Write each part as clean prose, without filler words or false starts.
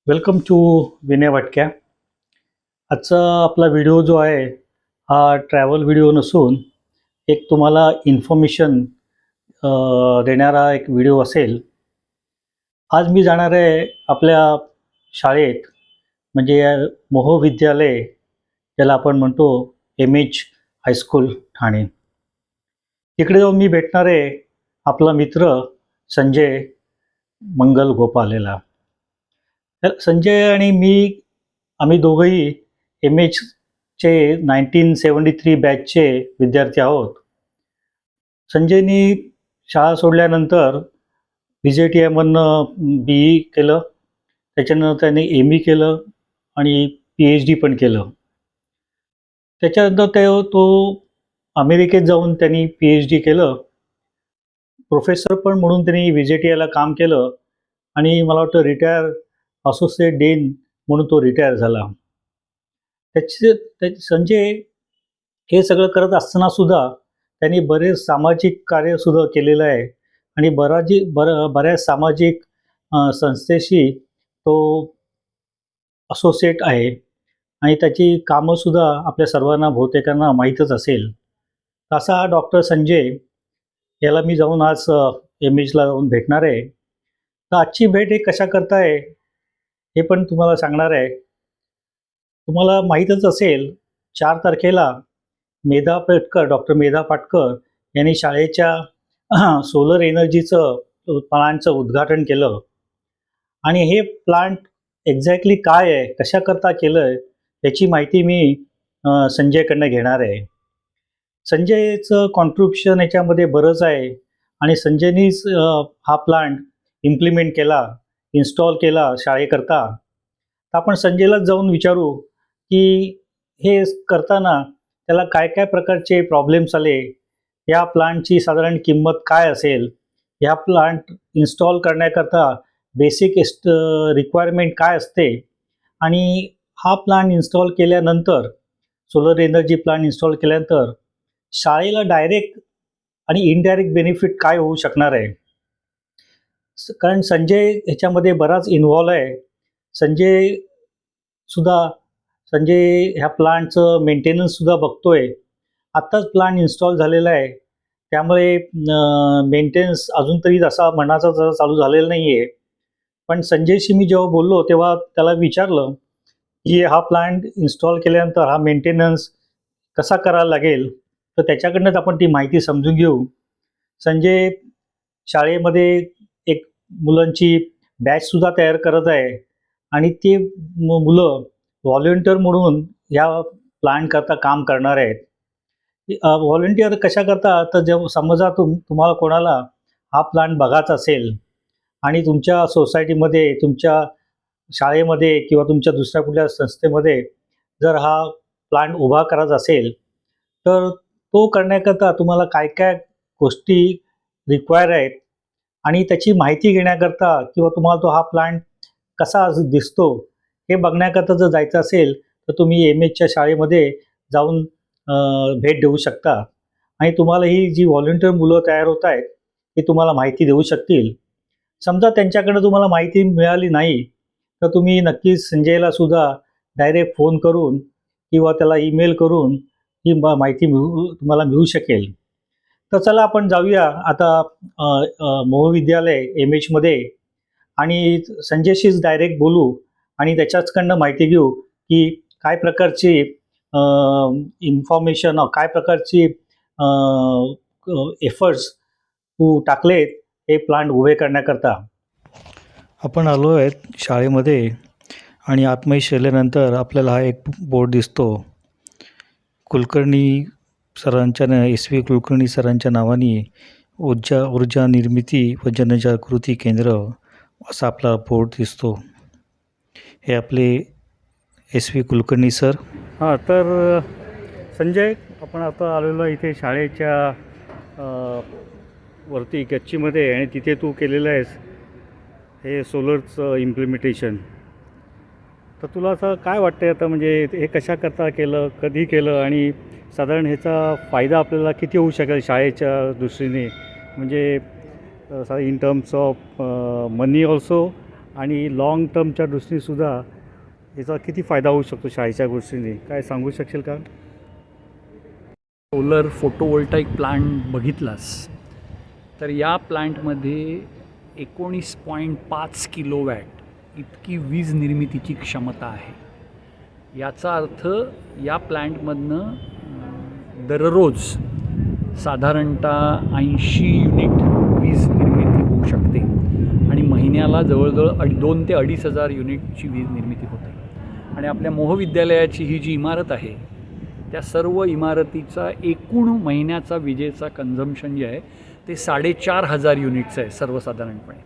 Welcome to Vinay वाटक्या. आजचा आपला video जो आहे हा ट्रॅव्हल व्हिडिओ नसून एक तुम्हाला इन्फॉर्मेशन देणारा एक व्हिडिओ असेल. आज मी जाणार आहे आपल्या शाळेत, म्हणजे मोहविद्यालय ज्याला आपण म्हणतो एम-एच हायस्कूल ठाणे. तिकडे जाऊन मी भेटणार आहे आपला मित्र संजय मंगल गोपाल याला. तर संजय आणि मी आम्ही दोघंही एम-एचचे 1973 बॅचचे विद्यार्थी आहोत. संजयनी शाळा सोडल्यानंतर व्ही-जे-टी-आयमधनं बी-ई केलं, त्याच्यानंतर त्याने एम-ई केलं आणि पी-एच-डी पण केलं. त्याच्यानंतर तो अमेरिकेत जाऊन त्यांनी पी-एच-डी केलं. प्रोफेसर पण म्हणून त्यांनी व्ही-जे-टी-आयला काम केलं आणि मला वाटतं रिटायर असोसिएट डीन म्हणून तो रिटायर झाला. संजय हे सगळं करत असताना सुद्धा त्यांनी बरेच सामाजिक कार्यसुद्धा केलेलं आहे आणि बऱ्याच सामाजिक संस्थेशी तो असोसिएट आहे आणि त्याची कामंसुद्धा आपल्या सर्वांना बहुतेकांना माहीतच असेल. असा हा डॉक्टर संजय याला मी जाऊन आज एम-एचला जाऊन भेटणार आहे. तर आजची भेट हे कशाकरता आहे हे पण तुम्हाला सांगणार आहे. तुम्हाला माहीतच असेल 4 तारखेला डॉक्टर मेधा पाटकर यांनी शाळेच्या सोलर एनर्जीचं प्लांटचं उद्घाटन केलं आणि हे प्लांट एक्झॅक्टली काय आहे, कशाकरता केलं आहे, याची माहिती मी संजयकडनं घेणार आहे. संजयचं कॉन्ट्रिब्युशन याच्यामध्ये बरंच आहे आणि संजयनीच हा प्लांट इम्प्लिमेंट केला, इन्स्टॉल केला शाळेकरता. तर आपण संजयलाच जाऊन विचारू की हे करताना त्याला काय काय प्रकारचे प्रॉब्लेम्स आले, या प्लांटची साधारण किंमत काय असेल, ह्या प्लांट इन्स्टॉल करण्याकरता बेसिक रिक्वायरमेंट काय असते आणि हा प्लांट इन्स्टॉल केल्यानंतर, सोलर एनर्जी प्लांट इन्स्टॉल केल्यानंतर शाळेला डायरेक्ट आणि इनडायरेक्ट बेनिफिट काय होऊ शकणार आहे. कारण संजय ह्याच्यामध्ये बराच इन्व्हॉल्व आहे. संजय ह्या प्लांटचं मेंटेनन्ससुद्धा बघतोय. आत्ताच प्लांट इन्स्टॉल झालेला आहे, त्यामुळे मेंटेनन्स अजून तरी तसा मनाचा चालू झालेला नाही आहे. पण संजयशी मी जेव्हा बोललो तेव्हा त्याला विचारलं की हा प्लांट इन्स्टॉल केल्यानंतर हा मेंटेनन्स कसा करायला लागेल, तर त्याच्याकडनंच आपण ती माहिती समजून घेऊ. संजय शाळेमध्ये एक मुलांची बॅचसुद्धा तयार करत आहे आणि ते मुलं व्हॉलंटियर म्हणून या प्लांटकरता काम करणार आहेत. व्हॉलंटियर कशाकरता, तर जेव्हा समजा तुम्हाला कोणाला हा प्लांट बघायचा असेल आणि तुमच्या सोसायटीमध्ये, तुमच्या शाळेमध्ये किंवा तुमच्या दुसऱ्या कुठल्या संस्थेमध्ये जर हा प्लांट उभा करायचा असेल, तर तो करण्याकरता तुम्हाला काय काय गोष्टी रिक्वायर आहेत आणि त्याची माहिती घेण्याकरता किंवा तुम्हाला तो हा प्लांट कसा दिसतो हे बघण्याकरता जर जायचं असेल, तर तुम्ही एम-एचच्या शाळेमध्ये जाऊन भेट देऊ शकता आणि तुम्हाला ही जी व्हॉलंटियर मुलं तयार होत आहेत ती तुम्हाला माहिती देऊ शकतील. समजा त्यांच्याकडनं तुम्हाला माहिती मिळाली नाही, तर तुम्ही नक्कीच संजयला सुद्धा डायरेक्ट फोन करून किंवा त्याला ईमेल करून ही माहिती तुम्हाला मिळू शकेल. तर चला आपण जाऊया आता मोहविद्यालय एम-एचमध्ये आणि संजयशीच डायरेक्ट बोलू आणि त्याच्याचकडनं माहिती घेऊ की काय प्रकारची इन्फॉर्मेशन, काय प्रकारची एफर्ट्स तू टाकलेत हे प्लांट उभे करण्याकरता. आपण आलो आहेत शाळेमध्ये आणि आतमध्ये शिरल्यानंतर आपल्याला हा एक बोर्ड दिसतो. कुलकर्णी सरांच्या एस-व्ही कुलकर्णी सरांच्या नावाने ऊर्जा निर्मिती व जनजागृती केंद्र असा आपला बोर्ड दिसतो. हे आपले एस-व्ही कुलकर्णी सर. हां, तर संजय, आपण आता आलेलो इथे शाळेच्या वरती गच्चीमध्ये आणि तिथे तू केलेलं आहेस हे सोलरचं इम्प्लिमेंटेशन. तर तुला असं काय वाटतं आता, म्हणजे हे कशाकरता केलं, कधी केलं आणि साधारण ह्याचा फायदा आपल्याला किती होऊ शकेल शाळेच्या दृष्टीने, म्हणजे in terms of money also आणि लाँग टर्मच्या दृष्टीनेसुद्धा याचा किती फायदा होऊ शकतो शाळेच्या गोष्टीने, काय सांगू शकशील का? सोलर फोटोवोल्टाईक प्लांट बघितलास तर या प्लांटमध्ये 19.5 किलोवॅट इतकी वीज निर्मितीची क्षमता आहे. याचा अर्थ या प्लांटमधनं दररोज साधारणतः 80 युनिट वीज निर्मिती होऊ शकते आणि महिन्याला जवळजवळ 2,000 ते 2,500 युनिटची वीज निर्मिती होते. आणि आपल्या मोहविद्यालयाची ही जी इमारत आहे त्या सर्व इमारतीचा एकूण महिन्याचा विजेचा कन्झम्पशन जे आहे ते 4,500 युनिट्स आहे सर्वसाधारणपणे.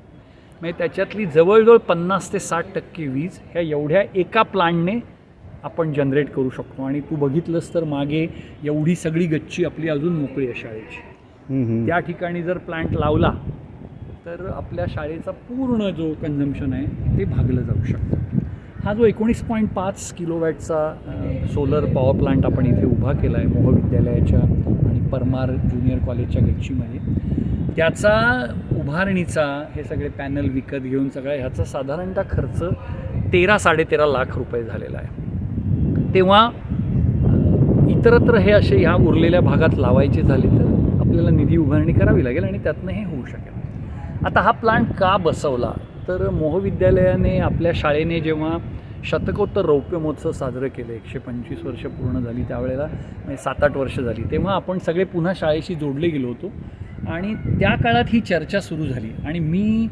म्हणजे त्याच्यातली जवळजवळ 50 ते 60% वीज ह्या एवढ्या एका प्लांटने आपण जनरेट करू शकतो. आणि तू बघितलंस तर मागे एवढी सगळी गच्ची आपली अजून मोकळी आहे शाळेची. त्या ठिकाणी जर प्लांट लावला तर आपल्या शाळेचा पूर्ण जो कन्झम्पशन आहे ते भागलं जाऊ शकतं. हा जो 19.5 किलोवॅटचा सोलर पॉवर प्लांट आपण इथे उभा केला आहे मोहविद्यालयाच्या आणि परमार ज्युनियर कॉलेजच्या गच्चीमध्ये, त्याचा उभारणीचा हे सगळे पॅनल विकत घेऊन सगळा ह्याचा साधारणतः खर्च 13-13.5 लाख रुपये झालेला आहे. तेव्हा इतरत्र हे असे ह्या उरलेल्या भागात लावायचे झाले तर आपल्याला निधी उभारणी करावी लागेल आणि त्यातनं हे होऊ शकेल. आता हा प्लांट का बसवला तर मोहविद्यालयाने आपल्या शाळेने जेव्हा शतकोत्तर रौप्य महोत्सव साजरं केलं, 125 वर्ष पूर्ण झाली त्यावेळेला, 7-8 वर्ष झाली, तेव्हा आपण सगळे पुन्हा शाळेशी जोडले गेलो होतो. आणि त्या काळात ही चर्चा सुरू झाली आणि मी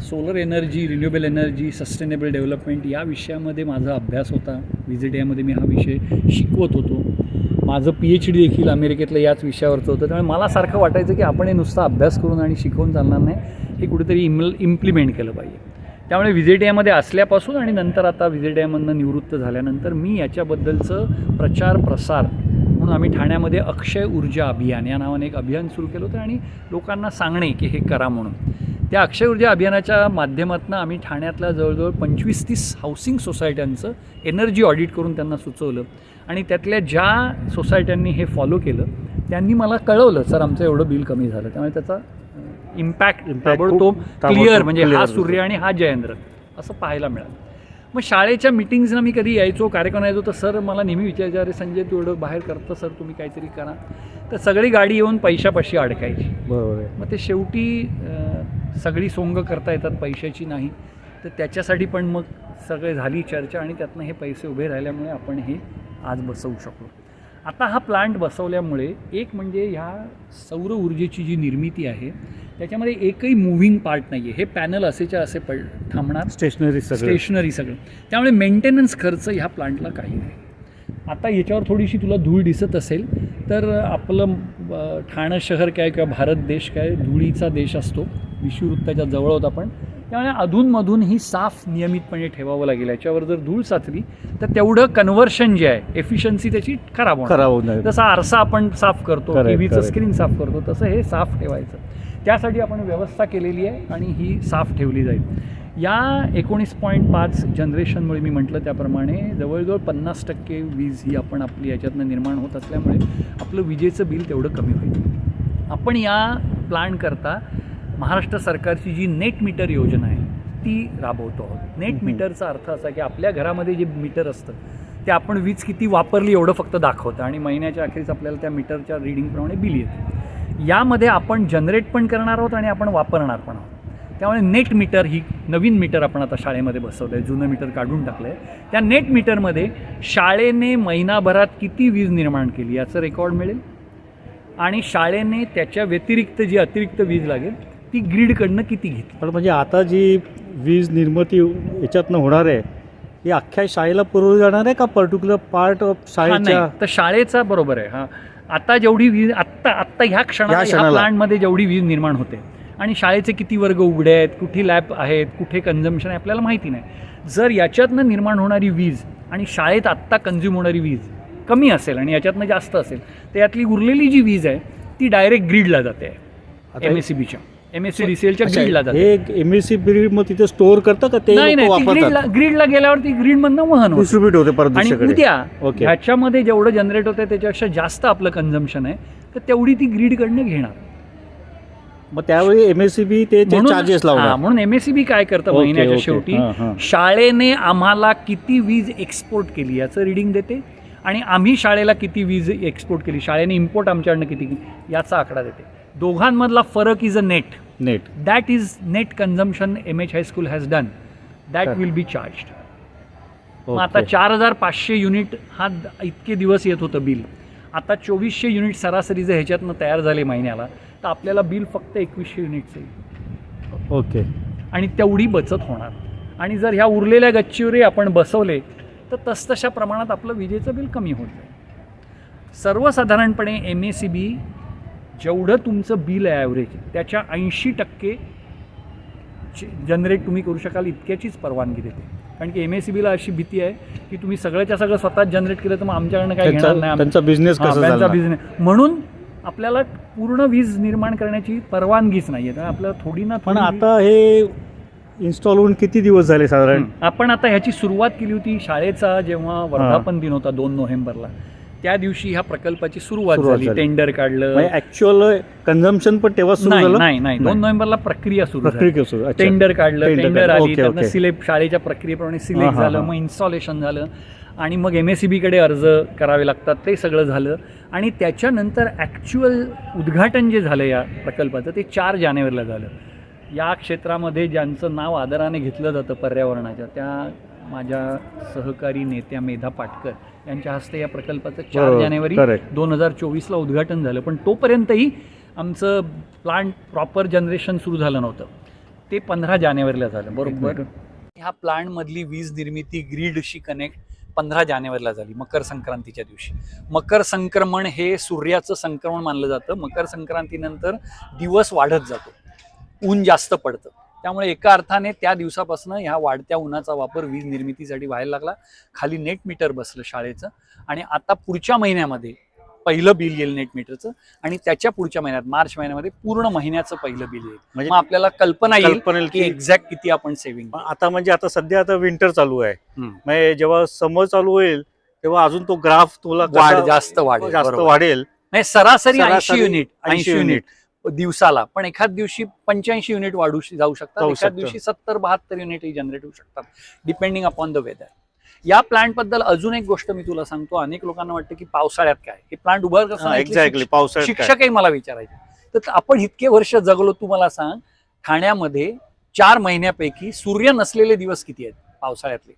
solar energy, renewable energy, sustainable development या विषयामध्ये माझा अभ्यास होता. VJTIमध्ये मी हा विषय शिकवत होतो. माझं PhD देखील अमेरिकेतलं याच विषयावरचं होतं. त्यामुळे मला सारखं वाटायचं की आपण हे नुसता अभ्यास करून आणि शिकवून चालणार नाही, हे कुठेतरी इम्प्लिमेंट केलं पाहिजे. त्यामुळे VJTIमध्ये असल्यापासून आणि नंतर आता VJTIमधनं निवृत्त झाल्यानंतर मी याच्याबद्दलचं प्रचार प्रसार म्हणून आम्ही ठाण्यामध्ये अक्षय ऊर्जा अभियान या नावाने एक अभियान सुरू केलं होतं आणि लोकांना सांगणे की हे करा म्हणून. त्या अक्षय ऊर्जा अभियानाच्या माध्यमातून आम्ही ठाण्यातल्या जवळजवळ 25-30 हाऊसिंग सोसायट्यांचं एनर्जी ऑडिट करून त्यांना सुचवलं आणि त्यातल्या ज्या सोसायट्यांनी हे फॉलो केलं त्यांनी मला कळवलं, सर आमचं एवढं बिल कमी झालं. त्यामुळे त्याचा इम्पॅक्ट ताबडतोब क्लिअर, म्हणजे हा सूर्य आणि हा जयेंद्र असं पाहायला मिळालं. मग शाळेच्या मिटिंग्सना मी कधी यायचो, कार्यक्रम यायचो, तर सर मला नेहमी विचारायचे, अरे संजय तू एवढं बाहेर करतं, सर तुम्ही काहीतरी करा. तर सगळी गाडी येऊन पैशापाशी अडकायची. बरोबर. मग ते शेवटी सगळी सोंग करता येतात, पैशाची नाही. तर त्याच्यासाठी पण मग सगळे झाली चर्चा आणि त्यातनं हे पैसे उभे राहिल्यामुळे आपण हे आज बसवू शकलो. आता हा प्लांट बसवल्यामुळे एक म्हणजे ह्या सौर ऊर्जेची जी निर्मिती आहे त्याच्यामध्ये एकही मूव्हिंग पार्ट नाही आहे. हे पॅनल असेच्या असे थांबणार, स्टेशनरी सगळं. त्यामुळे मेंटेनन्स खर्च ह्या प्लांटला काही नाही. आता याच्यावर थोडीशी तुला धूळ दिसत असेल तर आपलं ठाणं शहर काय किंवा भारत देश काय धुळीचा देश असतो, विषुववृत्ताच्या जवळ होत आपण. त्यामुळे अधूनमधून ही साफ नियमितपणे ठेवावं लागेल. याच्यावर जर धूळ साचली तर तेवढं कन्व्हर्शन जे आहे, एफिशियन्सी त्याची खराब होणार. जसा आरसा आपण साफ करतो, टीव्हीचं स्क्रीन साफ करतो, तसं हे साफ ठेवायचं. त्यासाठी आपण व्यवस्था केलेली आहे आणि ही साफ ठेवली जाईल. या 19.5 जनरेशनमुळे मी म्हटलं त्याप्रमाणे जवळजवळ 50% वीज ही आपण आपली याच्यातनं निर्माण होत असल्यामुळे आपलं विजेचं बिल तेवढं कमी होईल. आपण या प्लान करता महाराष्ट्र सरकारची जी नेट मीटर योजना आहे ती राबवतो आहोत. नेट मीटरचा अर्थ असा की आपल्या घरामध्ये जे मीटर असतं ते आपण वीज किती वापरली एवढं फक्त दाखवतं आणि महिन्याच्या अखेरीस आपल्याला त्या मीटरच्या रिडिंगप्रमाणे बिल येतं. यामध्ये आपण जनरेट पण करणार आहोत आणि आपण वापरणार पण आहोत. त्यामुळे नेट मीटर ही नवीन मीटर आपण आता शाळेमध्ये बसवलं आहे, जुनं मीटर काढून टाकलं आहे. त्या नेट मीटरमध्ये शाळेने महिनाभरात किती वीज निर्माण केली याचं रेकॉर्ड मिळेल आणि शाळेने त्याच्या व्यतिरिक्त जी अतिरिक्त वीज लागेल ती ग्रीडकडनं किती घेतली. पण म्हणजे आता जी वीज निर्मिती याच्यातनं होणार आहे ही अख्ख्या शाळेला पुरवली जाणार आहे का पर्टिक्युलर पार्ट ऑफ शाळेच्या? तर शाळेचा बरोबर आहे. हां, आता जेवढी वीज आत्ता ह्या क्षणाला प्लांटमध्ये जेवढी वीज निर्माण होते आणि शाळेचे किती वर्ग उघडे आहेत, कुठे लॅब आहेत, कुठे कन्झम्पशन आहे आपल्याला माहिती नाही. जर याच्यातनं निर्माण होणारी वीज आणि शाळेत आत्ता कन्झ्युम होणारी वीज कमी असेल आणि याच्यातनं जास्त असेल तर यातली उरलेली जी वीज आहे ती डायरेक्ट ग्रीडला जाते. MSEBच्या MSEDCLच्या ग्रीडला जाते. हे MSEB ग्रीड मग तिथे स्टोअर करतं का ते? नाही, ग्रीडला गेल्यावरती ग्रीडमधनं वहन डिस्ट्रीब्यूट होते परत. आणि उद्या ह्याच्यामध्ये जेवढं जनरेट होतं त्याच्यापेक्षा जास्त आपलं कन्झम्पशन आहे तर तेवढी ती ग्रीडकडनं घेणार. मग त्यावेळी MSCB ते चार्जेस लावणार. म्हणून MSCB काय करतं ओके, महिन्याच्या ओके. शेवटी हां, हां. शाळेने आम्हाला किती वीज एक्सपोर्ट केली याचं रिडिंग देते आणि आम्ही शाळेला किती वीज एक्सपोर्ट केली, शाळेने इम्पोर्ट आमच्याकडनं किती केली याचा आकडा देते. दोघांमधला फरक is a net. That is net consumption MH high school has done, that Okay. Will be charged. मग आता 4,500 युनिट हा इतके दिवस येत होतं बिल, आता 2,400 युनिट सरासरी जर ह्याच्यातनं तयार झाले महिन्याला तर आपल्याला बिल फक्त 2,100 युनिटचं येईल. ओके. आणि तेवढी बचत होणार. आणि जर ह्या उरलेल्या गच्चीवरही आपण बसवले तर तसतशा प्रमाणात आपलं विजेचं बिल कमी होत जाईल. सर्वसाधारणपणे MSCB जेवढं तुमचं बिल आहे ॲव्हरेज त्याच्या 80% जनरेट तुम्ही करू शकाल इतक्याचीच परवानगी देते. कारण की MSCBला अशी भीती आहे की तुम्ही सगळ्याच्या सगळं स्वतःच जनरेट केलं तर मग आमच्याकडनं काय घेणार नाही, त्यांचा बिझनेस कसा त्यांचा चालणार? बिझनेस. म्हणून आपल्याला पूर्ण वीज निर्माण करण्याची परवानगीच नाही आहे. तर आपल्याला थोडी ना पण थोडी आता हे इन्स्टॉल होऊन किती दिवस झाले साधारण? आपण आता ह्याची सुरुवात केली होती शाळेचा जेव्हा वर्धापन दिन होता 2 नोव्हेंबरला, त्या दिवशी ह्या प्रकल्पाची सुरुवात झाली. टेंडर काढलं. ऍक्च्युअल कन्झम्पन पण तेव्हा सुरू झालं? नाही 2 नोव्हेंबरला प्रक्रिया सुरू झाली. अच्छा. टेंडर काढलं, टेंडर आली, ओके, त्यांना ओके. सिलेक्ट शाळेच्या प्रक्रियेप्रमाणे सिलेक्ट हां, झालं, हां. मग इन्स्टॉलेशन झालं आणि मग MSCBकडे अर्ज करावे लागतात, ते सगळं झालं. आणि त्याच्यानंतर ॲक्च्युअल उद्घाटन जे झालं या प्रकल्पाचं ते 4 जानेवारीला झालं. या क्षेत्रामध्ये ज्यांचं नाव आदराने घेतलं जातं पर्यावरणाच्या, त्या माझ्या सहकारी नेत्या मेधा पाटकर यांच्या हस्ते या प्रकल्पाचं 4 जानेवारी 2024ला उद्घाटन झालं. पण तोपर्यंतही आमचं प्लांट प्रॉपर जनरेशन सुरू झालं नव्हतं. ते 15 जानेवारीला झालं बरोबर. ह्या प्लांटमधली वीज निर्मिती ग्रीडशी कनेक्ट 15 जानेवारीला झाली, मकर संक्रांतीच्या दिवशी. मकर संक्रमण हे सूर्याचं संक्रमण मानलं जातं. मकर संक्रांतीनंतर दिवस वाढत जातो, ऊन जास्त पडतं, त्यामुळे एका अर्थाने त्या दिवसापासून ह्या वाढत्या उन्हाचा वापर वीज निर्मितीसाठी व्हायला लागला. खाली नेट मीटर बसलं शाळेचं आणि आता पुढच्या महिन्यामध्ये पहिलं बिल येईल नेट मीटरचं आणि त्याच्या पुढच्या महिन्यात मार्च महिन्यामध्ये पूर्ण महिन्याचं पहिलं बिल येईल. म्हणजे आपल्याला कल्पना येईल की एक्झॅक्ट किती आपण सेव्हिंग. आता म्हणजे आता सध्या आता विंटर चालू आहे, म्हणजे जेव्हा समर चालू होईल तेव्हा अजून तो ग्राफ तुला जास्त वाढेल. सरासरी 80 युनिट दिवसाला, पण एखाद दिवशी 85 युनिट वाढू जाऊ शकतात, एखाद दिवशी 70-72 युनिटही जनरेट होऊ शकतात डिपेंडिंग अपॉन द वेदर. या प्लांट बद्दल अजून एक गोष्ट मी तुला सांगतो. अनेक लोकांना वाटतं की पावसाळ्यात काय हे प्लांट उभं कसं. एक्झॅक्टली पावसाळ्यात शिक्षकही मला विचारायचे. तर आपण इतके वर्ष जगलो, तू मला सांग ठाण्यामध्ये 4 महिन्यापैकी सूर्य नसलेले दिवस किती आहेत पावसाळ्यातले?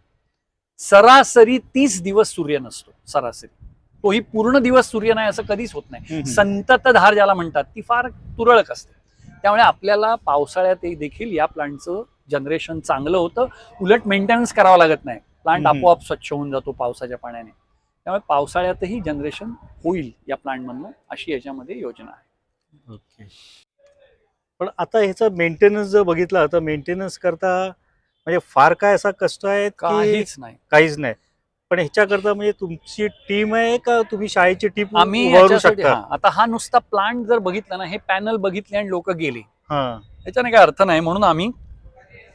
सरासरी 30 दिवस सूर्य नसतो सरासरी. तोही पूर्ण दिवस सूर्य नाही असं कधीच होत नाही. संततधार ज्याला म्हणतात ती फार तुरळक असते. त्यामुळे आपल्याला पावसाळ्यात देखील या प्लांटचं जनरेशन चांगलं होतं. उलट मेंटेनन्स करावं लागत नाही, प्लांट आपोआप स्वच्छ होऊन जातो पावसाच्या पाण्याने. त्यामुळे पावसाळ्यातही जनरेशन होईल या प्लांटमधनं, अशी याच्यामध्ये योजना आहे. ओके. पण आता ह्याचं मेंटेनन्स जर बघितलं तर मेंटेनन्स करता म्हणजे फार काय असा कष्ट आहे? काहीच नाही. पण ह्याच्याकरता म्हणजे तुमची टीम आहे का तुम्ही शाळेची टीम आम्ही उभारू शकता? आता हा नुसता प्लांट जर बघितला ना, हे पॅनल बघितले आणि लोक गेले, हां, याच्याने काय अर्थ नाही. म्हणून आम्ही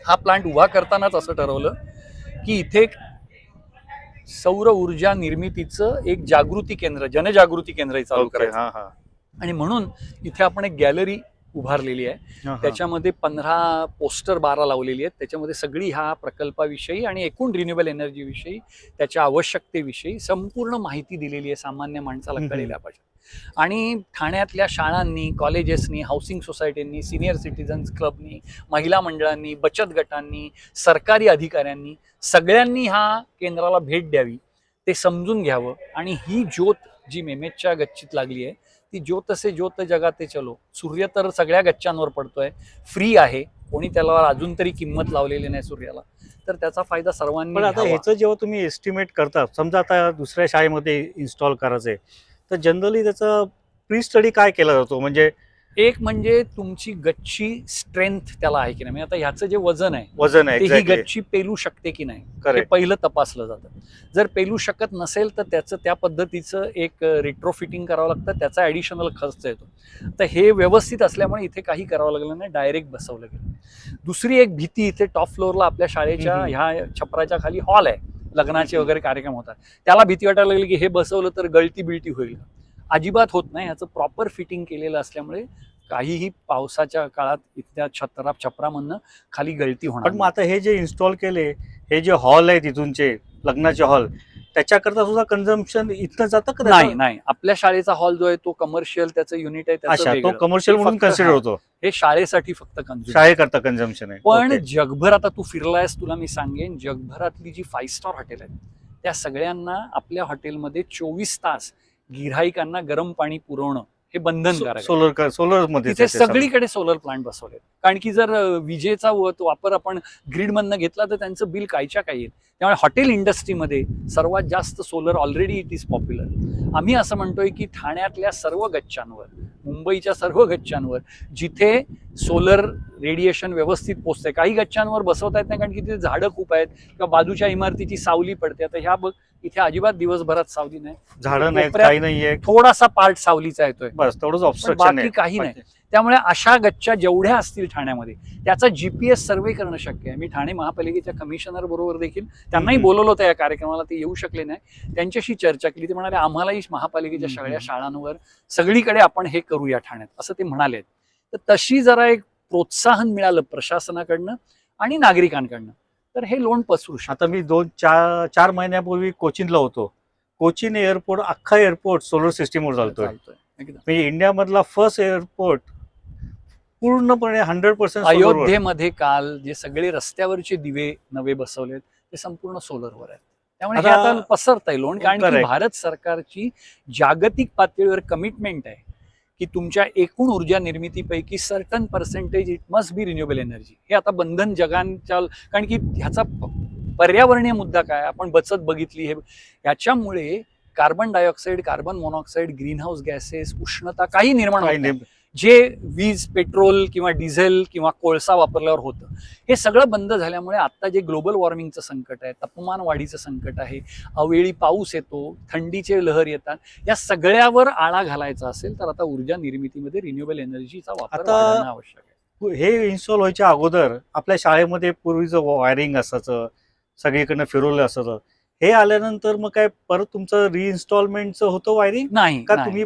हा प्लांट उभा करतानाच असं ठरवलं की इथे सौर ऊर्जा निर्मितीचं एक जागृती केंद्र, जनजागृती केंद्र चालू करायचं. आणि म्हणून इथे आपण एक गॅलरी उभारलेली आहे. त्याच्यामध्ये 15 पोस्टर 12 लावलेली आहेत. त्याच्यामध्ये सगळी ह्या प्रकल्पाविषयी आणि एकूण रिन्युएबल एनर्जी विषयी, त्याच्या आवश्यकतेविषयी संपूर्ण माहिती दिलेली आहे सामान्य माणसाला कळलेल्या पाहिजे. आणि ठाण्यातल्या शाळांनी, कॉलेजेसनी, हाऊसिंग सोसायटींनी, सिनियर सिटीजन्स क्लबनी, महिला मंडळांनी, बचत गटांनी, सरकारी अधिकाऱ्यांनी सगळ्यांनी ह्या केंद्राला भेट द्यावी, ते समजून घ्यावं. आणि ही ज्योत जी मेमेजच्या गच्चीत लागली आहे ती ज्योत से ज्योत जगाते चलो. सूर्य तर सगळ्या गच्च्यांवर पडतोय, फ्री आहे, कोणी त्याला अजून तरी किंमत लावलेली नाही सूर्याला, तर त्याचा फायदा सर्वांनी. पण आता ह्याचं जेव्हा तुम्ही एस्टिमेट करता, समजा आता दुसऱ्या शाळेमध्ये इन्स्टॉल करायचंय तर जनरली त्याचा प्री स्टडी काय केला जातो? म्हणजे एक म्हणजे तुमची गच्ची स्ट्रेंथ त्याला आहे की नाही. आता ह्याचं जे वजन आहे ही ही गच्ची पेलू शकते की नाही हे पहिलं तपासलं जातं. जर पेलू शकत नसेल तर त्याचं त्या पद्धतीचं एक रिट्रोफिटिंग करावं लागतं, त्याचा ॲडिशनल खर्च येतो. तर हे व्यवस्थित असल्यामुळे इथे काही करावं लागलं नाही, डायरेक्ट बसवलं गेलं. दुसरी एक भीती, इथे टॉप फ्लोअरला आपल्या शाळेच्या ह्या छपराच्या खाली हॉल आहे, लग्नाचे वगैरे कार्यक्रम होतात, त्याला भीती वाटायला लागली की हे बसवलं तर गळती बिळती होईल. अजिबात होत नाही. ह्याचं प्रॉपर फिटिंग केलेलं असल्यामुळे काहीही पावसाच्या काळात इथल्या छपरामधनं खाली गळती होणार पण मग आता हे जे इन्स्टॉल केले, हे जे हॉल आहे तिथूनचे लग्नाचे हॉल, त्याच्याकरता सुद्धा कन्झम्पशन इथनं जातं का नाही नाही, आपल्या शाळेचा हॉल जो आहे तो कमर्शियल त्याचं युनिट आहे त्याचं अच्छा, तो वेगळं. कमर्शियल हे म्हणून फक्त कन्सिडर हा, होतो, हे शाळेसाठी फक्त कन्झ्युम. शाळेकरता कन्झम्पशन आहे. पण Okay. जगभर आता तू फिरलायस, तुला मी सांगेन जगभरातली जी 5 स्टार हॉटेल आहेत त्या सगळ्यांना आपल्या हॉटेलमध्ये 24 तास गिऱ्हाईकांना गरम पाणी पुरवणं हे बंधनकारक आहे. सोलर मध्ये तिथे सगळीकडे सोलर प्लांट बसवले, कारण की जर विजेचा वापर आपण ग्रीडमधनं घेतला तर त्यांचं बिल कायच्या काय येईल. त्यामुळे हॉटेल इंडस्ट्रीमध्ये सर्वात जास्त solar already it is popular. आम्ही असं म्हणतोय की ठाण्यातल्या सर्व गच्च्यांवर, मुंबईच्या सर्व गच्च्यांवर जिथे सोलर रेडिएशन व्यवस्थित पोचतंय, काही गच्च्यांवर बसवता येत नाही कारण की तिथे झाडं खूप आहेत किंवा बाजूच्या इमारतीची सावली पडते. आता ह्या बघ, इथे अजिबात दिवसभरात सावली नाही, झाडं नाहीत, कोपऱ्यात काही नाहीये, थोडासा पार्ट सावलीचा येतोय, बस तेवढंच पण ऑब्स्ट्रक्शन बाकी काही नाही. त्यामुळे अशा गच्च्या जेवढ्या असतील ठाण्यामध्ये त्याचा GPS सर्वे करणं शक्य आहे. मी ठाणे महापालिकेच्या कमिशनर बरोबर देखील त्यांनाही बोलवलं होतं या कार्यक्रमाला, ते येऊ शकले नाही. त्यांच्याशी चर्चा केली, ते म्हणाले आम्हालाही महापालिकेच्या सगळ्या शाळांवर सगळीकडे आपण हे करूया ठाण्यात, असं ते म्हणाले. तर तशी जरा एक प्रोत्साहन मिळालं प्रशासनाकडनं आणि नागरिकांकडनं तर हे लोण पसरू शकतं. आता मी 4 महिन्यापूर्वी कोचीनला होतो. कोचीन एअरपोर्ट, अख्खा एअरपोर्ट सोलर सिस्टीमवर चालतोय. म्हणजे इंडियामधला फर्स्ट एअरपोर्ट पूर्णपणे 100% अयोध्येमध्ये काल जे सगळे रस्त्यावरचे दिवे नवे बसवलेत ते संपूर्ण सोलरवर आहेत. त्यामुळे हे आता पसरत आहे लोण, कारण की भारत सरकारची जागतिक पातळीवर कमिटमेंट आहे की तुमच्या एकूण ऊर्जा निर्मितीपैकी certain percentage it must be renewable energy. हे आता बंधन जगांच्या, कारण की ह्याचा पर्यावरणीय मुद्दा काय आपण बचत बघितली, हे ह्याच्यामुळे carbon dioxide, carbon monoxide, green house gases, उष्णता काही निर्माण होत नाही. जे वीज, पेट्रोल किंवा डिझेल किंवा कोळसा वापरल्यावर होतं, हे सगळं बंद झाल्यामुळे आता जे ग्लोबल वॉर्मिंगचं संकट आहे, तापमान वाढीचं संकट आहे, अवेळी पाऊस येतो, थंडीचे लहर येतात, या सगळ्यावर आळा घालायचा असेल तर आता ऊर्जा निर्मितीमध्ये रिन्युएबल एनर्जीचा वापर वाढवणं आवश्यक आहे. हे इन्स्टॉल व्हायच्या अगोदर आपल्या शाळेमध्ये पूर्वीचं वायरिंग असायचं, सगळीकडनं फिरवलं असायचं. हे आल्यानंतर मग काय परत तुमचं रिइन्स्टॉलमेंटचं होतं वायरिंग नाही का? तुम्ही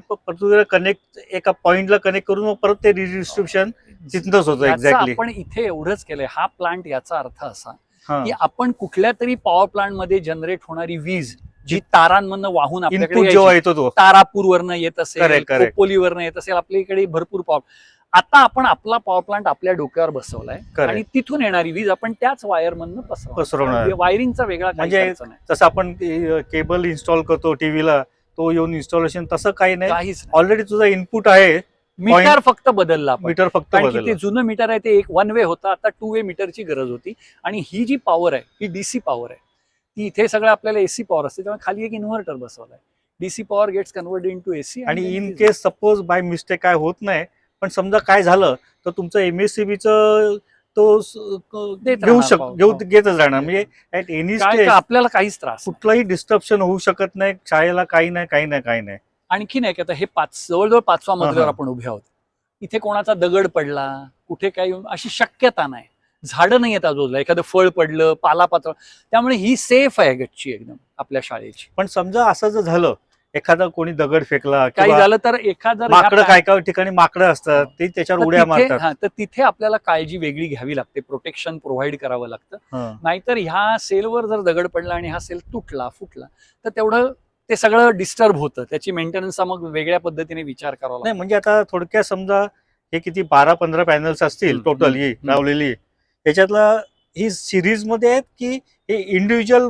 कनेक्ट एका पॉइंटला कनेक्ट करून मग परत ते रिडिस्ट्रिब्युशन तिथनंच होतं एक्झॅक्टली. आपण इथे एवढंच केलंय. हा प्लांट याचा अर्थ असा हा, की आपण कुठल्या तरी पॉवर प्लांट मध्ये जनरेट होणारी वीज जी तारांमधनं वाहून इनपुट आपल्याकडे जेव्हा येतो तो तारापूरवरनं येत असेल, Correct. खोपोलीवरनं येत असेल, आपल्याकडे भरपूर पॉवर, आता आपण आपला पॉवर प्लांट आपल्या डोक्यावर बसवलाय आणि तिथून येणारी वीज आपण त्याच वायरमधनं पसरवणार. वायरिंगचा वेगळा म्हणजे जसं आपण केबल इन्स्टॉल करतो टीव्हीला, तो येऊन इन्स्टॉलेशन तसं काही नाही, काहीच ऑलरेडी तुझा इनपुट आहे, मीटर फक्त बदलला आपण. मीटर फक्त कारण की बदललं. ते जुनं मीटर आहे ते एक 1 वे होतं, आता 2 वे मीटरची गरज होती. आणि ही जी पॉवर आहे ही डीसी पॉवर आहे, ती इथे सगळं आपल्याला एसी पॉवर असते, त्यामुळे खाली एक इन्व्हर्टर बसवलाय. DC power gets converted into AC. आणि in case suppose by mistake काय होत नाही, पण समजा काय झालं तर तुमचं MSCBचं तो घेतच राहणार. म्हणजे ऍट एनी स्टेज आपल्याला काहीच त्रास नाही. कुठलंही डिस्टर्बशन होऊ शकत नाही शाळेला, काही नाही. आणखी नाही की आता हे जवळजवळ 5व्या मजल्यावर आपण उभे आहोत. इथे कोणाचा दगड पडला, कुठे काही अशी शक्यता नाही. झाडं नाही आहेत आजूबाजूला, एखादं फळ पडलं, पालापाचोळा, त्यामुळे ही सेफ आहे गच्ची एकदम आपल्या शाळेची. पण समजा असं जर झालं, एखादा कोणी दगड फेकला, काही झालं तर एखादं माकडं, काय ठिकाणी माकडं असतात, ते त्याच्यावर उड्या मारतात, तर तिथे आपल्याला काळजी वेगळी घ्यावी लागते, प्रोटेक्शन प्रोव्हाइड करावं लागतं. नाहीतर ह्या सेलवर जर दगड पडला आणि हा सेल तुटला फुटला तर तेवढं ते सगळं डिस्टर्ब होतं. त्याची मेंटेनन्सचा मग वेगळ्या पद्धतीने विचार करावा लागतो. नाही म्हणजे आता थोडक्यात समजा हे किती 12-15 पॅनल्स असतील टोटल ही लावलेली, त्याच्यातला ही सिरीज मध्ये आहेत की हे इंडिव्हिज्युअल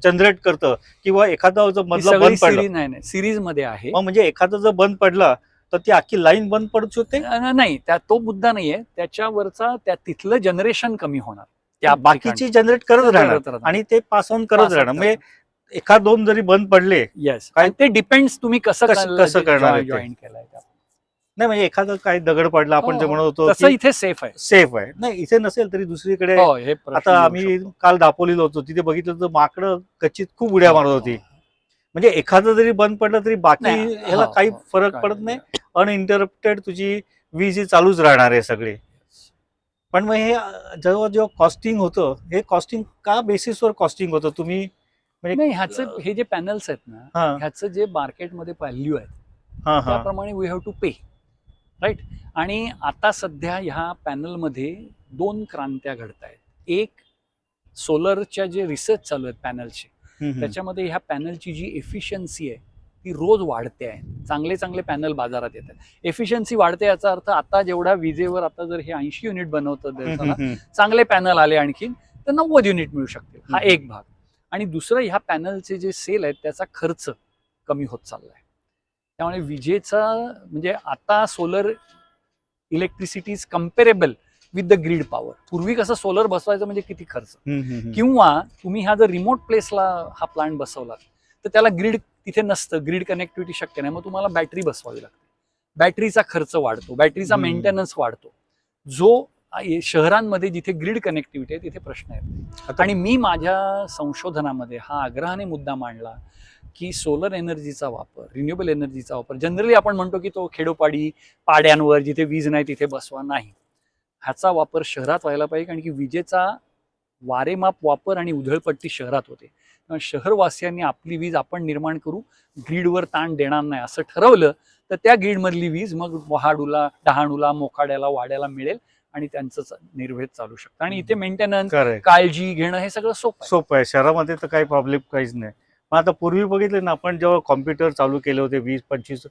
जनरेट करतं, किंवा एखादा जर मधला बंद पडला? नाही, सिरीज मध्ये आहे. म्हणजे एखादा जर बंद पडला तर ती अख्खी लाईन बंद पडू शकते? नाही, तो मुद्दा नाहीये. त्याच्यावरचा तिथलं जनरेशन कमी होणार, त्या बाकीची जनरेट करत राहणार आणि ते पास ऑन करत राहणार. म्हणजे एखाद 2 जरी बंद पडले, येस, ते डिपेंड्स तुम्ही कसं करणार जॉईन केलंय. नाही म्हणजे एखादा काही दगड पडला, आपण जे म्हणत होतो तसं इथे सेफ आहे. नाही, इथे नसेल तरी दुसरीकडे. आता आम्ही काल दापोलीला होतो, तिथे बघितलं तर माकडं कच्चीत खूप उड्या मारत होती. म्हणजे एखादं जरी बंद पडलं तरी बाकी ह्याला काही फरक पडत नाही. अनइंटरप्टेड तुझी वीज ही चालूच राहणार आहे सगळे. पण मग हे जेव्हा कॉस्टिंग होतं, हे कॉस्टिंग का बेसिसवर कॉस्टिंग होतं? तुम्ही म्हणजे ह्याचं हे जे पॅनल्स आहेत ना, ह्याचं जे मार्केटमध्ये व्हॅल्यू आहे त्याप्रमाणे we have to pay. Right. आणि आता सध्या ह्या पॅनलमध्ये 2 क्रांत्या घडत आहेत. एक, सोलरच्या जे रिसर्च चालू आहेत पॅनलचे, त्याच्यामध्ये ह्या पॅनलची जी एफिशियन्सी आहे ती रोज वाढते आहे. चांगले चांगले पॅनल बाजारात येत आहेत. एफिशियन्सी वाढते याचा अर्थ आता जेवढ्या विजेवर आता जर हे 80 युनिट बनवतं दिवसाला, चांगले पॅनल आले आणखीन तर 90 युनिट मिळू शकतील. हा एक भाग. आणि दुसरं, ह्या पॅनलचे जे सेल आहेत त्याचा खर्च कमी होत चाललाय. त्यामुळे विजेचा म्हणजे आता solar electricity is comparable with the grid power. पूर्वी कसं सोलर बसवायचं म्हणजे किती खर्च, किंवा तुम्ही ह्या जर रिमोट प्लेसला हा प्लांट बसवला तर त्याला ग्रीड तिथे नसतं, ग्रीड कनेक्टिव्हिटी शक्य नाही, मग तुम्हाला बॅटरी बसवावी लागते. बॅटरीचा खर्च वाढतो, बॅटरीचा मेंटेनन्स वाढतो, जो शहरांमध्ये जिथे ग्रीड कनेक्टिव्हिटी आहे तिथे प्रश्न येतो. आणि मी माझ्या संशोधनामध्ये हा आग्रहाने मुद्दा मांडला की सोलर एनर्जीचा वापर, रिन्युएबल एनर्जीचा वापर, जनरली आपण म्हणतो की तो खेडोपाडी पाड्यांवर जिथे वीज नाही तिथे बसवा, नाही, ह्याचा वापर शहरात व्हायला पाहिजे. कारण की विजेचा वारेमाप वापर आणि उधळपट्टी शहरात होते. शहरवासियांनी आपली वीज आपण निर्माण करू, ग्रीडवर ताण देणार नाही असं ठरवलं तर त्या ग्रीडमधली वीज मग वहाडूला, डहाणूला, मोखाड्याला, वाड्याला मिळेल आणि त्यांचं निर्भेद चालू शकतं. आणि इथे मेंटेनन्स, काळजी घेणं हे सगळं सोपं आहे. शहरामध्ये तर काही प्रॉब्लेम काहीच नाही. पण आता पूर्वी बघितलं ना आपण, जेव्हा कॉम्प्युटर चालू केले होते 20-25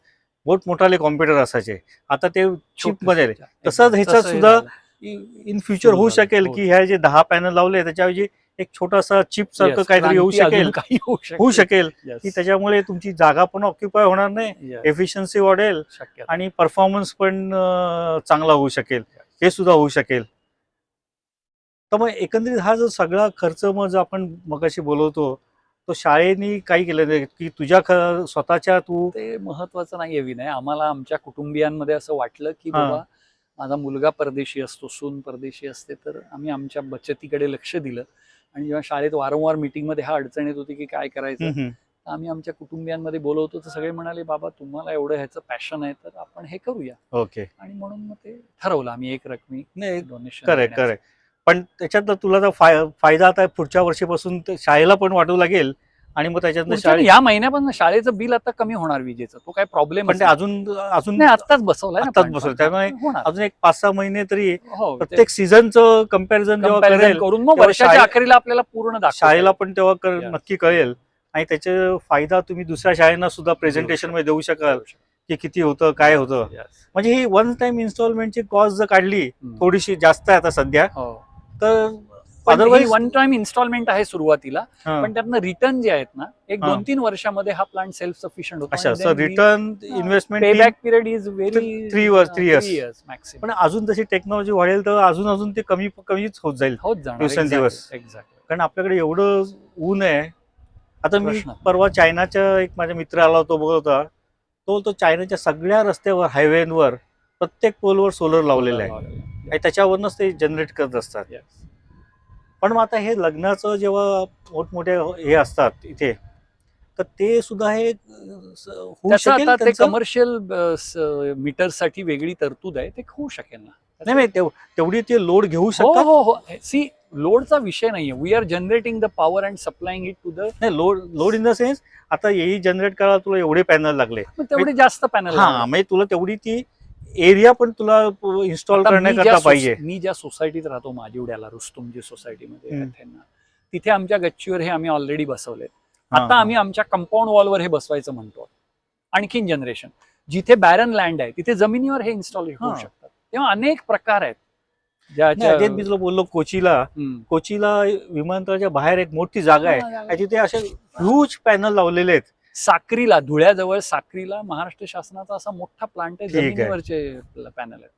मोठमोठाले कॉम्प्युटर असायचे, आता ते चिपमध्ये. तसंच ह्याच्यात सुद्धा इन फ्युचर होऊ शकेल की ह्या जे 10 पॅनल लावले त्याच्याऐवजी एक छोटासा चिप सारखं काहीतरी येऊ शकेल, होऊ शकेल की त्याच्यामुळे तुमची जागा पण ऑक्युपाय होणार नाही, एफिशियन्सी वाढेल आणि परफॉर्मन्स पण चांगला होऊ शकेल, हे सुद्धा होऊ शकेल. तर मग एकंदरीत हा जो सगळा खर्च मग जो आपण मगाशी बोलवतो तो शाळेनी काही केलं नाही की तुझ्या स्वतःच्या तू? ते महत्वाचं नाहीये विनय. आम्हाला आमच्या कुटुंबियांमध्ये असं वाटलं की बाबा माझा मुलगा परदेशी असतो, सून परदेशी असते, तर आम्ही आमच्या बचतीकडे लक्ष दिलं. आणि जेव्हा शाळेत वारंवार मीटिंगमध्ये हा अडचण येत होती की काय करायचं, आम्ही आमच्या कुटुंबियांमध्ये बोलवतो तर सगळे म्हणाले बाबा तुम्हाला एवढं ह्याचं पॅशन आहे तर आपण हे करूया. ओके. आणि म्हणून मग ते ठरवलं आम्ही एक रकमी डोनेशन. करेक्ट. पण त्याच्यात तुला तर फायदा आता पुढच्या वर्षीपासून शाळेला पण वाटू लागेल आणि मग त्याच्यात या महिन्यापासून शाळेचं बिल आता कमी होणार विजेचं, तो काय प्रॉब्लेम पण अजून आत्ताच बसवलाय, त्यामुळे अजून एक 5-6 महिने तरी प्रत्येक सीझनचं कंपॅरिझन जेव्हा करून मग वर्षाच्या अखेरीला आपल्याला पूर्ण शाळेला पण तेव्हा नक्की कळेल आणि त्याचा फायदा तुम्ही दुसऱ्या शाळेंना सुद्धा प्रेझेंटेशन मध्ये देऊ शकाल की किती होतं, काय होतं. म्हणजे ही वन टाइम इन्स्टॉलमेंटची कॉस्ट जर काढली थोडीशी जास्त आहे आता सध्या, तर अदरवाईज वन टाइम इन्स्टॉलमेंट आहे सुरुवातीला, पण त्यातनं रिटर्न जे आहेत ना, 1-2-3 वर्षामध्ये हा प्लांट सेल्फ सफिशियंट होतो. Return investment payback period is very 3 years maximum. पण अजून जशी टेक्नॉलॉजी वाढेल तर अजून ते कमीच होत जाईल दिवसेंदिवस. कारण आपल्याकडे एवढं ऊन आहे. आता मी परवा चायनाच्या एक माझा मित्र आला होता बघा, तो चायनाच्या सगळ्या रस्त्यावर, हायवेवर प्रत्येक पोलवर सोलर लावलेलं आहे आणि त्याच्यावरच ते जनरेट करत असतात. पण मग आता हे लग्नाचं जेव्हा मोठमोठे हे असतात इथे, तर ते सुद्धा हे होऊ शकेल. ते कमर्शियल मीटरसाठी वेगळी तरतूद आहे, ते होऊ शकेल ना. नाही तेवढी ते लोड घेऊ शकतात. हो. सी, लोडचा विषय नाहीये. We are generating the power and supplying it to the. नाही, लोड इन द सेन्स आता येई जनरेट करायला तुला एवढे पॅनल लागले, तेवढे जास्त पॅनल, म्हणजे तुला तेवढी ती एरिया पण तुला इन्स्टॉल करण्याकरता पाहिजे. मी ज्या सोसायटीत राहतो माजिवड्याला, रुस्तुमजी सोसायटीमध्ये, तिथे आमच्या गच्चीवर हे आम्ही ऑलरेडी बसवले. आता आम्ही आमच्या कंपाऊंड वॉलवर हे बसवायचं म्हणतो. आणखीन जनरेशन, जिथे बॅरन लँड आहे तिथे जमिनीवर हे इन्स्टॉल होऊ शकतात. तेव्हा अनेक प्रकार आहेत. मी तुला बोललो कोचीला विमानतळाच्या बाहेर एक मोठी जागा आहे, तिथे असे ह्यूज पॅनल लावलेले आहेत. साक्रीला, धुळ्याजवळ साक्रीला महाराष्ट्र शासनाचा असा मोठा प्लांट आहे, जमिनीवरचे पॅनल आहेत.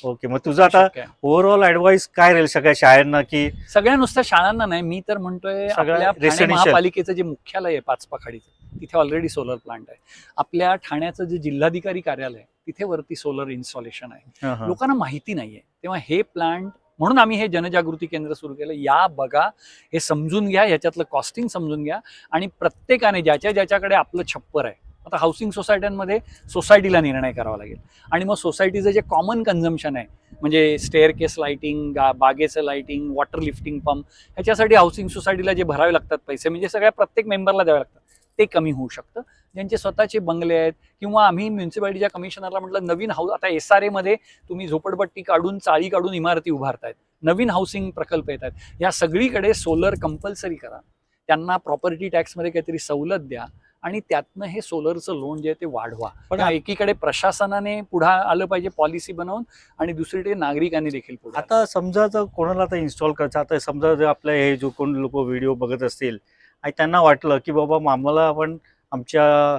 ओके. मग तुझं आता ओव्हरऑल ऍडवाइस काय राहील सगळ्या शाळांना? की सगळ्या नुसत्या शाळांना नाही, मी तर म्हणतोय आपल्या ठाणे महापालिकेचं जे मुख्यालय आहे पाचपाखाडीचं, तिथे ऑलरेडी सोलर प्लांट आहे. आपल्या ठाण्याचं जे जिल्हाधिकारी कार्यालय आहे तिथे वरती सोलर इन्स्टॉलेशन आहे. लोकांना माहिती नाहीये, तेव्हा हे प्लांट, म्हणून आम्ही हे जनजागृती केंद्र सुरू केलं. या बघा, हे समजून घ्या, याच्यातलं कॉस्टिंग समजून घ्या आणि प्रत्येकाने ज्याच्याकडे आपलं छप्पर आहे, आता हाऊसिंग सोसायट्यांमध्ये सोसायटीला निर्णय करावा लागेल आणि मग सोसायटीचं जे कॉमन कन्झम्पशन आहे, म्हणजे स्टेअरकेस लाइटिंग, बागेचं लाइटिंग, वॉटर लिफ्टिंग पंप, ह्याच्यासाठी हाऊसिंग सोसायटीला जे भरावे लागतात पैसे, म्हणजे सगळ्या प्रत्येक मेंबरला द्यावे लागतात, ते कमी होऊ शकतं. ज्यांचे स्वतःचे बंगले आहेत किंवा आम्ही म्युन्सिपालिटीच्या कमिशनरला म्हटलं नवीन हाऊस, आता SRA तुम्ही झोपडपट्टी काढून चाळी काढून इमारती उभारतायत, नवीन हाऊसिंग प्रकल्प येत आहेत, या सगळीकडे सोलर कंपल्सरी करा, त्यांना प्रॉपर्टी टॅक्समध्ये काहीतरी सवलत द्या आणि त्यातनं हे सोलरचं लोन जे आहे ते वाढवा. पण एकीकडे प्रशासनाने पुढे आलं पाहिजे पॉलिसी बनवून आणि दुसरीकडे नागरिकांनी देखील पुढे. आता समजा जर कोणाला आता इन्स्टॉल करायचं, आता समजा जर आपल्या हे जो कोण लोक व्हिडिओ बघत असतील आणि त्यांना वाटलं की बाबा आम्हाला आपण आमच्या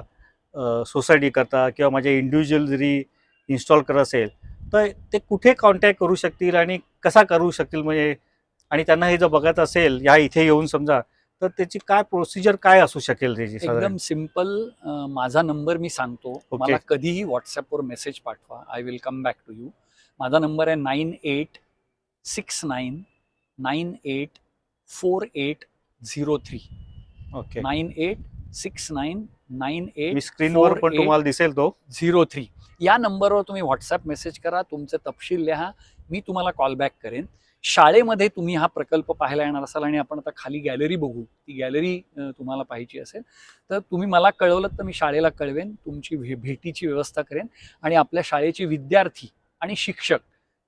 सोसायटी करता किंवा माझ्या इंडिव्हिज्युअल जरी इन्स्टॉल करत असेल तर ते कुठे कॉन्टॅक्ट करू शकतील आणि कसा करू शकतील, म्हणजे आणि त्यांना हे जर बघत असेल या इथे येऊन समजा, तर त्याची काय प्रोसिजर काय असू शकेल त्याची? एकदम सिम्पल. माझा नंबर मी सांगतो, मला कधीही व्हॉट्सअपवर मेसेज पाठवा, I will come back to you. माझा नंबर आहे 9869984803. ओके, 9869984803. स्क्रीनवर पण तुम्हाला दिसेल तो 03. या नंबरवर तुम्ही व्हॉट्सअप मेसेज करा, तुमचे तपशील लिहा, मी तुम्हाला कॉल बॅक करेन. शाळेमध्ये तुम्ही हा प्रकल्प पाहायला येणार असाल आणि आपण आता खाली गॅलरी बघू, ती गॅलरी तुम्हाला पाहायची असेल तर तुम्ही मला कळवलं तर मी शाळेला कळवेन, तुमची भेटीची व्यवस्था करेन आणि आपल्या शाळेचे विद्यार्थी आणि शिक्षक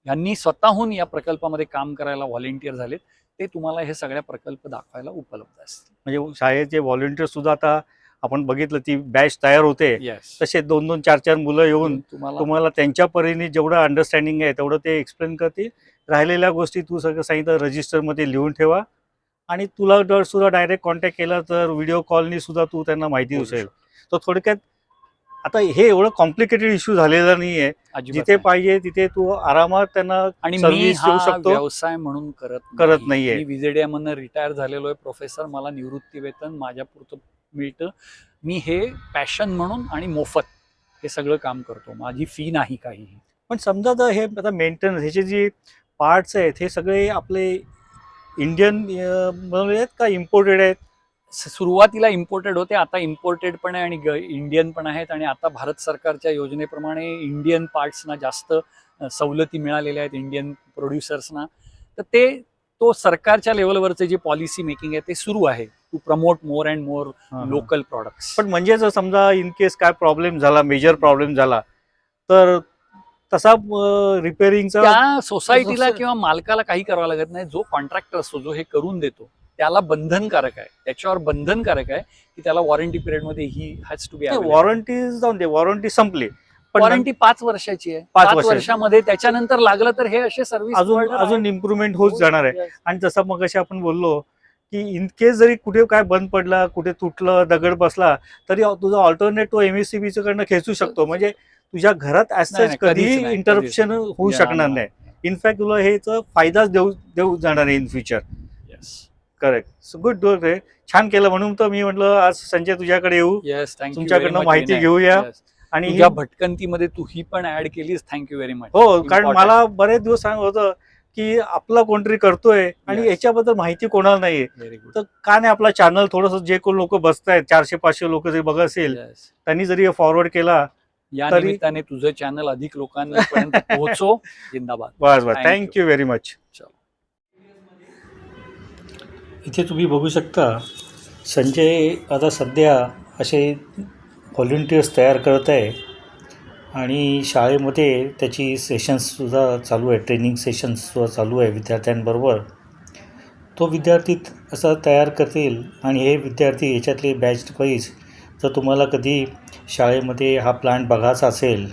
यांनी स्वतःहून या प्रकल्पामध्ये काम करायला व्हॉलेंटियर झालेत, ते तुम्हाला हे सगळ्या प्रकल्प दाखवायला उपलब्ध असतील. म्हणजे शाळेचे व्हॉलेंटियर सुद्धा आता आपण बघितलं ती बॅच तयार होते, येस, तसे 2-2, 4-4 मुलं येऊन तुम्हाला त्यांच्या परीने जेवढं अंडरस्टँडिंग आहे तेवढं ते एक्सप्लेन करतील. राहिलेल्या गोष्टी तू सगळं सांगितलं रजिस्टरमध्ये लिहून ठेवा आणि तुला जर सुद्धा डायरेक्ट कॉन्टॅक्ट केला तर व्हिडिओ कॉलनी सुद्धा तू त्यांना माहिती देऊ शकेल. तर थोडक्यात आता हे एवढं कॉम्प्लिकेटेड इश्यू झालेला नाहीये, जिथे पाहिजे तिथे तू आरामात त्यांना आणि सर्व्हिस देऊ शकतो. व्यवसाय म्हणून करत नाहीये. मी विजेडिया मधनं रिटायर झालेलो आहे प्रोफेसर, मला निवृत्ती वेतन माझ्यापुरतं मिळतं. मी हे पॅशन म्हणून आणि मोफत हे सगळं काम करतो, माझी फी नाही काहीही. पण समजा तर हे आता मेंटेनन्स ह्याचे जे पार्ट्स आहेत हे सगळे आपले इंडियन बनवले आहेत का इम्पोर्टेड आहेत? सुरुवातीला इम्पोर्टेड होते, आता इम्पोर्टेड पण आहे आणि इंडियन पण आहेत आणि आता भारत सरकारच्या योजनेप्रमाणे इंडियन पार्ट्सना जास्त सवलती मिळालेल्या आहेत, इंडियन प्रोड्युसर्सना. तर तो सरकारच्या लेवलवरचे जे पॉलिसी मेकिंग आहे ते सुरू आहे to promote more and more local products. पण म्हणजे जर समजा इन केस काय प्रॉब्लेम झाला, मेजर प्रॉब्लेम झाला तर तसा रिपेअरिंगचा त्या सोसायटीला किंवा मालकाला काही करावं लागत नाही. जो कॉन्ट्रॅक्टर असतो, जो हे करून देतो, त्याला बंधनकारक आहे, त्याच्यावर बंधनकारक आहे की त्याला वॉरंटी पिरियडमध्ये he has to be. Warranty जाऊन दे, वॉरंटी संपली, वॉरंटी 5 वर्षाची आहे. 5 वर्षामध्ये त्याच्यानंतर लागलं तर हे असे सर्व्हिस अजून इम्प्रुव्हमेंट होत जाणार आहे. आणि जसं मग अशी आपण बोललो की इन केस जरी कुठे काय बंद पडला, कुठे तुटलं, दगड बसला तरी तुझा ऑल्टरनेट तो MSCB कडनं खेचू शकतो. म्हणजे तुझ्या घरात ऍज कधीही इंटरप्शन होऊ शकणार नाही. इनफॅक्ट तुला हे फायदाच देऊ जाणार आहे इन फ्युचर. करेक्ट, गुड डोर रे, छान केलं. म्हणून तर मी म्हटलं आज संजय तुझ्याकडे येऊ, तुमच्याकडनं माहिती घेऊया. आणि या भटकंतीमध्ये तू ही पण ऍड केलीस, थँक्यू व्हेरी मच. हो, कारण मला बरेच दिवस सांगत होतं की आपला कोणतरी करतोय आणि याच्याबद्दल माहिती कोणाला नाहीये, तर का नाही आपला चॅनल थोडंसं जे कोण लोक बसतायत 400-500 लोक जरी बघत असेल त्यांनी जरी फॉरवर्ड केला, या निमित्ताने तुझं चॅनल अधिक लोकांपर्यंत पोहोचो. जिंदाबाद. बस बस, थँक्यू व्हेरी मच. इथे तुम्ही बघू शकता संजय आता सध्या असे व्हॉलेंटियर्स तयार करत आहे आणि शाळेमध्ये त्याची सेशन्ससुद्धा चालू आहे, ट्रेनिंग सेशन्ससुद्धा चालू आहे विद्यार्थ्यांबरोबर. तो विद्यार्थी असं तयार करतील आणि हे विद्यार्थी याच्यातले बॅच वाईज जर तुम्हाला कधी शाळेमध्ये हा प्लांट बघायचा असेल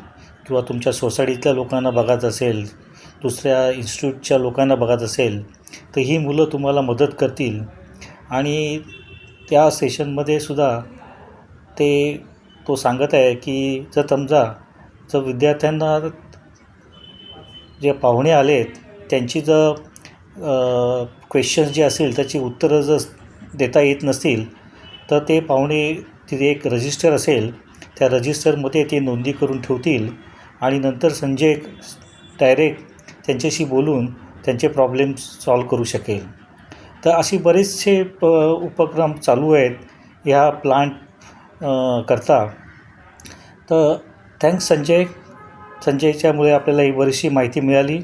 किंवा तुमच्या सोसायटीतल्या लोकांना बघायचं असेल, दुसऱ्या इन्स्टिट्यूटच्या लोकांना बघायचं असेल तर ही मुलं तुम्हाला मदत करतील. आणि त्या सेशनमध्ये सुद्धा तो सांगत आहे की जर विद्यार्थ्यांना जे पाहुणे आलेत त्यांची जर क्वेश्चन्स जे असेल त्याची उत्तरं जर देता येत नसतील तर ते पाहुणे तिथे एक रजिस्टर असेल, त्या रजिस्टरमध्ये ते नोंदी करून ठेवतील आणि नंतर संजय डायरेक्ट त्यांच्याशी बोलून त्यांचे प्रॉब्लेम सॉल्व करू शकेल. तर अशी बरेचसे उपक्रम चालू आहेत ह्या प्लांट करता. तर थँक्स संजयच्यामुळे आपल्याला ही बरीचशी माहिती मिळाली.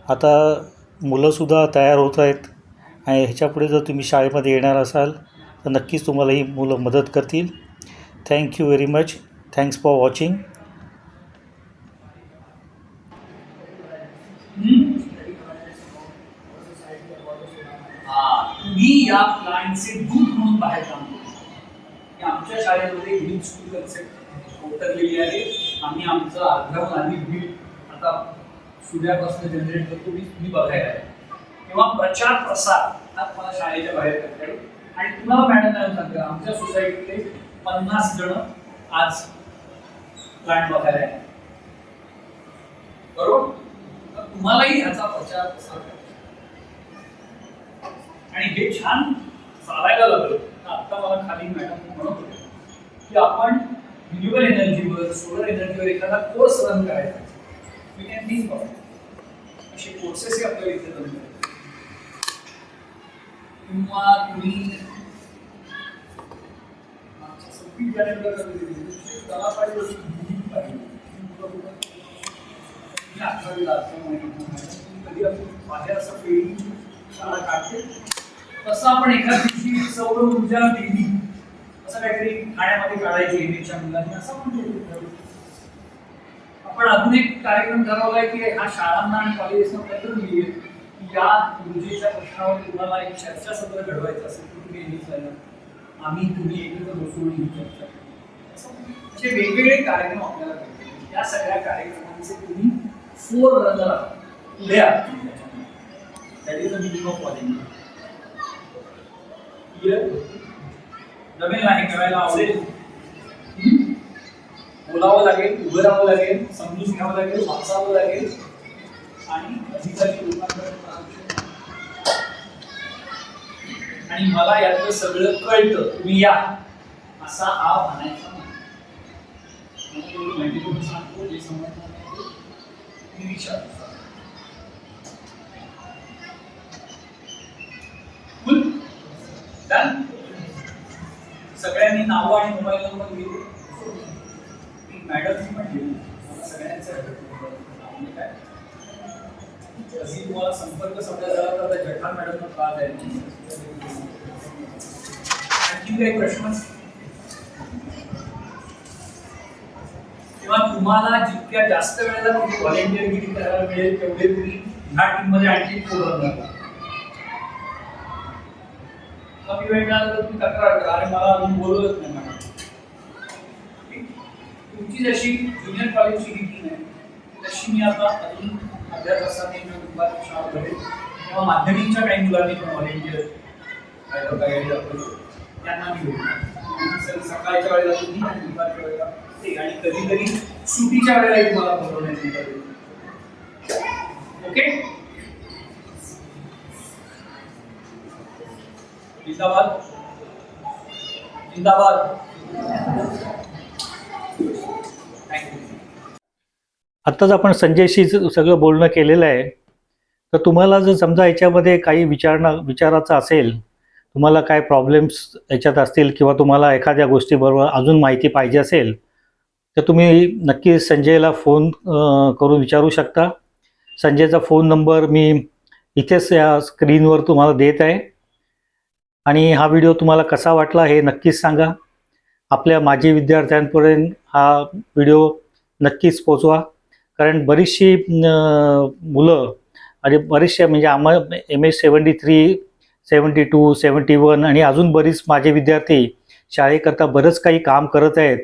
आता मुलंसुद्धा तयार होत आहेत आणि ह्याच्यापुढे जर तुम्ही शाळेमध्ये येणार असाल तर नक्कीच तुम्हाला ही मुलं मदत करतील. Thank you very much. Thanks for watching. तुम्ही या प्लांटचे दूत म्हणून बाहेर काम करू. आमच्या शाळेमध्ये ग्रीन स्कूल कन्सेप्ट उतरलेली आहे. आम्ही आमचं अर्ध्याहून अधिक बिल आता सूर्यापासून जनरेट करतो. तुम्ही बघायला आहे किंवा प्रचार प्रसार हा तुम्हाला शाळेच्या बाहेर करता येईल. आणि तुम्हाला मॅडम नाही सांगते, आमच्या सोसायटीतले 50 जण आज प्लांट बघायला आहे, बरोबर. तर तुम्हालाही ह्याचा प्रचार प्रसार करायचा आणि हे छान चालायला लागलं. आता मला खाली मॅडम म्हणत होते की आपण रिन्युएबल एनर्जीवर, सोलर एनर्जीवर एखादा कोर्स रन करायचा. वी कॅन थिंक ऑफ असे कोर्सेसही आपल्याला इथे रन करायचे. किंवा तुम्ही 26 जानेवारीला त्याला पाहिजे कधी आपण बाहेर असं पेढी शाळा काढते, तसं आपण एका दिवशी सौर ऊर्जा देवी असं काहीतरी ठाण्यामध्ये काढायची एमएच्या मुलांनी असं म्हणतो. आपण अजून एक कार्यक्रम ठरवलाय की हा शाळांना आणि कॉलेजेसना पत्र लिहिलं की या ऊर्जेच्या प्रश्नावर तुम्हाला एक चर्चासत्र घडवायचं असेल तर तुम्ही हे झालं, आम्ही तुम्ही एकत्र बसून ही चर्चा असे वेगवेगळे कार्यक्रम आपल्याला करतो. त्या सगळ्या कार्यक्रमांचे तुम्ही फोर रनर पुढे आहात. That is the meaning of calling. जमेल नाही करायला आवडेल, बोलावं लागेल, उभं राहावं लागेल, समजून घ्यावं लागेल, वाचावं लागेल आणि अधिकारी लोकांकडे आणि मला यातलं सगळं कळतं, तुम्ही या असा हा म्हणायचा माहिती सांगतो. जे समजणार नाही तुम्ही विचार. डन. सगळ्यांनी नावं आणि मोबाईल नंबर घेऊ. मॅडमनी पण घेऊ. सगळ्यांचं काय कधी तुम्हाला संपर्क साधायला झाला तर जठार मॅडमला त्रास आहे. आणखी काही प्रश्न किंवा तुम्हाला जितक्या जास्त वेळेला तुम्ही व्हॉलेंटिअरगिरी करायला मिळेल तेवढे तुम्ही ह्या टीममध्ये आणखी पुढे जाता. कमी वेळ मिळाला तर तुम्ही तक्रार करा, अरे मला अजून बोलवलंच नाही मॅडम. तुमची जशी ज्युनियर कॉलेजची ही टीम आहे तशी मी आता अजून अर्ध्या तासाने दुपारची शाळा करेल तेव्हा माध्यमिकच्या काही मुलांनी पण व्हॉलेंटिअर त्यांना मी घेऊ. सकाळच्या वेळेला तुम्ही आणि दुपारच्या वेळेला ते आणि कधी कधी सुट्टीच्या वेळेला तुम्हाला बोलवण्यात येईल. ओके. जिंदाबाद जिंदाबाद. आत्ताच आपण संजयशी सगळं बोलणं केलेलं आहे. तर तुम्हाला जर समजा याच्यामध्ये काही विचारायचं असेल, तुम्हाला काय प्रॉब्लेम्स याच्यात असतील किंवा तुम्हाला एखाद्या गोष्टीबरोबर अजून माहिती पाहिजे असेल तर तुम्ही नक्की संजयला फोन करून विचारू शकता. संजयचा फोन नंबर मी इथेच या स्क्रीनवर तुम्हाला देत आहे. आणि हा व्हिडिओ तुम्हाला कसा वाटला हे नक्कीच सांगा. आपल्या माजी विद्यार्थ्यांपर्यंत हा व्हिडिओ नक्कीच पोचवा. कारण बरीचशी मुलं आणि बरेचसे म्हणजे MS 73, 72, 71 आणि अजून बरीच माझे विद्यार्थी शाळेकरता बरंच काही काम करत आहेत.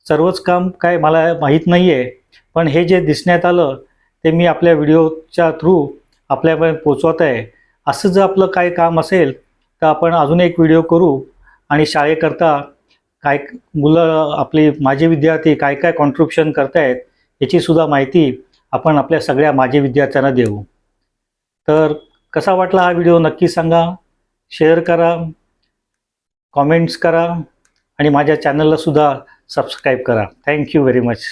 सर्वच काम काय मला माहीत नाही आहे, पण हे जे दिसण्यात आलं ते मी आपल्या व्हिडिओच्या थ्रू आपल्यापर्यंत पोचवत आहे. असं जर आपलं काय काम असेल तर आपण अजून एक व्हिडिओ करू आणि शाळेकरता काय मुलं आपली माझे विद्यार्थी काय काय कॉन्ट्रिब्युशन करत आहेत याचीसुद्धा माहिती आपण आपल्या सगळ्या माझे विद्यार्थ्यांना देऊ. तर कसा वाटला हा व्हिडिओ नक्की सांगा, शेअर करा, कॉमेंट्स करा आणि माझ्या चॅनलला सुद्धा सबस्क्राईब करा. Thank you very much.